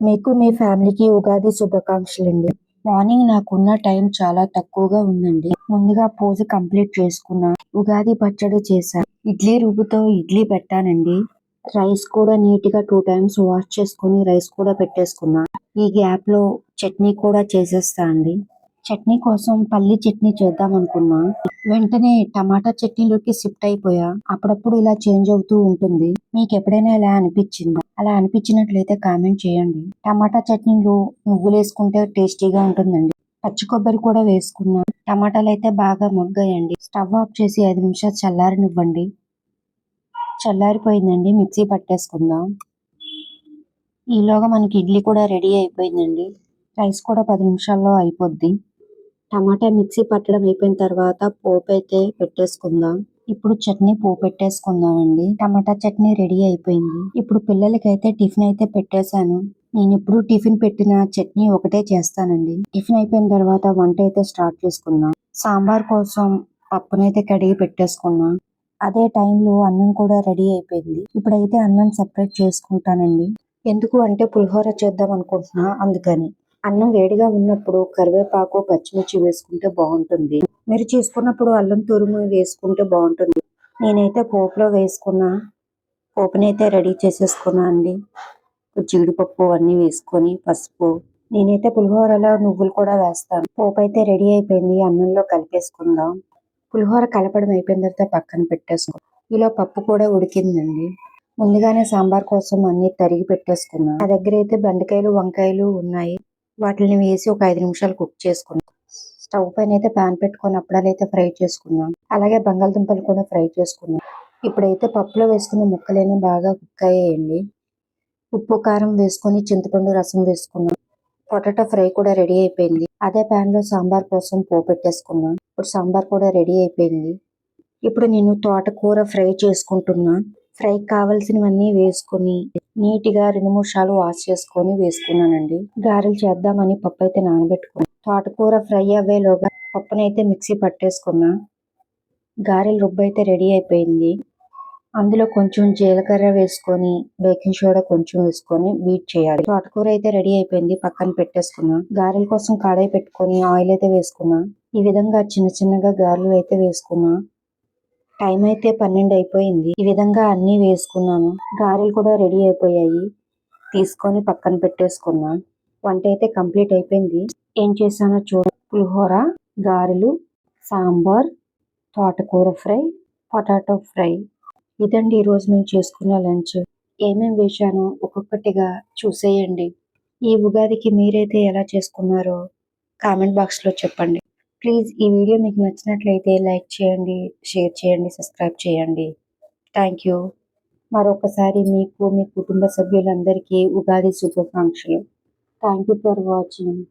మీకు మీ ఫ్యామిలీకి ఉగాది శుభాకాంక్షలండి. మార్నింగ్ నాకున్న టైం చాలా తక్కువగా ఉందండి. ముందుగా పూజ కంప్లీట్ చేసుకున్నా. ఉగాది పచ్చడి చేశా. ఇడ్లీ రుబ్బుతో ఇడ్లీ పెట్టానండి. రైస్ కూడా నీట్ గా 2 టైమ్స్ వాష్ చేసుకుని రైస్ కూడా పెట్టేసుకున్నా. ఈ గ్యాప్ లో చట్నీ కూడా చేసేస్తా అండి. చట్నీ కోసం పల్లి చట్నీ చేద్దాం అనుకున్నా. వెంటనే టమాటా చట్నీలోకి షిఫ్ట్ అయిపోయా. అప్పుడప్పుడు ఇలా చేంజ్ అవుతూ ఉంటుంది. మీకు ఎప్పుడైనా ఇలా అనిపించిందా? అలా అనిపించినట్లయితే కామెంట్ చేయండి. టమాటా చట్నీలో నువ్వులు వేసుకుంటే టేస్టీగా ఉంటుందండి. పచ్చి కొబ్బరి కూడా వేసుకున్నా. టమాటాలు అయితే బాగా మగ్గాయండి. స్టవ్ ఆఫ్ చేసి 5 నిమిషాలు చల్లారనివ్వండి. చల్లారిపోయిందండి. మిక్సీ పట్టేసుకుందాం. ఈలోగా మనకి ఇడ్లీ కూడా రెడీ అయిపోయిందండి. రైస్ కూడా 10 నిమిషాల్లో అయిపోద్ది. టమాటా మిక్సీ పట్టడం అయిపోయిన తర్వాత పోపు అయితే పెట్టేసుకుందాం. ఇప్పుడు చట్నీ పోపు పెట్టేసుకుందామండి. టమాటా చట్నీ రెడీ అయిపోయింది. ఇప్పుడు పిల్లలకైతే టిఫిన్ అయితే పెట్టేశాను. నేను ఇప్పుడు టిఫిన్ పెట్టిన చట్నీ ఒకటే చేస్తానండి. టిఫిన్ అయిపోయిన తర్వాత వంట అయితే స్టార్ట్ చేసుకుందాం. సాంబార్ కోసం పప్పునైతే కడిగి పెట్టేసుకున్నాం. అదే టైంలో అన్నం కూడా రెడీ అయిపోయింది. ఇప్పుడైతే అన్నం సెపరేట్ చేసుకుంటానండి. ఎందుకు అంటే పులిహోర చేద్దాం అనుకుంటున్నా, అందుకని. అన్నం వేడిగా ఉన్నప్పుడు కరివేపాకు పచ్చిమిర్చి వేసుకుంటే బాగుంటుంది. మీరు చేసుకున్నప్పుడు అల్లం తురుము వేసుకుంటే బాగుంటుంది. నేనైతే పోపులో వేసుకున్నా. పోపునైతే రెడీ చేసేసుకున్నా అండి. జీడిపప్పు అన్నీ వేసుకొని పసుపు. నేనైతే పులిహోరలో నువ్వులు కూడా వేస్తాను. పోపు అయితే రెడీ అయిపోయింది. అన్నంలో కలిపేసుకుందాం. పులిహోర కలపడం అయిపోయిన తర్వాత పక్కన పెట్టేసుకో. ఇలా పప్పు కూడా ఉడికిందండి. ముందుగానే సాంబార్ కోసం అన్ని తరిగి పెట్టేసుకున్నా. నా దగ్గర అయితే బెండకాయలు వంకాయలు ఉన్నాయి. వాటిని వేసి ఒక 5 నిమిషాలు కుక్ చేసుకున్నాం. స్టవ్ పైన అయితే ప్యాన్ పెట్టుకొని అప్పడాలు అయితే ఫ్రై చేసుకున్నాం. అలాగే బంగాళదుంపలు కూడా ఫ్రై చేసుకున్నాం. ఇప్పుడైతే పప్పులో వేసుకున్న ముక్కలన్నీ బాగా కుక్ అయ్యాయండి. ఉప్పు కారం వేసుకొని చింతపండు రసం వేసుకున్నాం. పొటాటో ఫ్రై కూడా రెడీ అయిపోయింది. అదే ప్యాన్ లో సాంబార్ కోసం పోపు పెట్టేసుకున్నాం. ఇప్పుడు సాంబార్ కూడా రెడీ అయిపోయింది. ఇప్పుడు నేను తోటకూర ఫ్రై చేసుకుంటున్నా. ఫ్రై కావాల్సినవన్నీ వేసుకుని నీట్గా 2-3 సార్లు వాష్ చేసుకొని వేసుకున్నానండి. గారెలు చేద్దామని పప్పు అయితే నానబెట్టుకున్నాను. తోటకూర ఫ్రై అవ్వేలోగా పప్పునైతే మిక్సీ పట్టేసుకున్నా. గారెల రుబ్బు అయితే రెడీ అయిపోయింది. అందులో కొంచెం జీలకర్ర వేసుకొని బేకింగ్ సోడా కొంచెం వేసుకొని బీట్ చేయాలి. తోటకూర అయితే రెడీ అయిపోయింది. పక్కన పెట్టేసుకున్నా. గారెల కోసం కడాయి పెట్టుకొని ఆయిల్ అయితే వేసుకున్నా. ఈ విధంగా చిన్న చిన్నగా గారెలు అయితే వేసుకున్నా. టైం అయితే 12 అయిపోయింది. ఈ విధంగా అన్ని వేసుకున్నాను. గారెలు కూడా రెడీ అయిపోయాయి. తీసుకొని పక్కన పెట్టేసుకున్నా. వంట అయితే కంప్లీట్ అయిపోయింది. ఏం చేశానో చూడ. పులిహోర, గారెలు, సాంబార్, తోటకూర ఫ్రై, పొటాటో ఫ్రై. ఇదండి ఈరోజు నేను చేసుకున్న లంచ్. ఏమేం వేశానో ఒక్కొక్కటిగా చూసేయండి. ఈ ఉగాదికి మీరైతే ఎలా చేసుకున్నారో కామెంట్ బాక్స్లో చెప్పండి. ప్లీజ్ ఈ వీడియో మీకు నచ్చినట్లయితే లైక్ చేయండి, షేర్ చేయండి, సబ్స్క్రైబ్ చేయండి. Thank you. మరొకసారి మీకు మీ కుటుంబ సభ్యులందరికీ ఉగాది శుభాకాంక్షలు. Thank you for watching.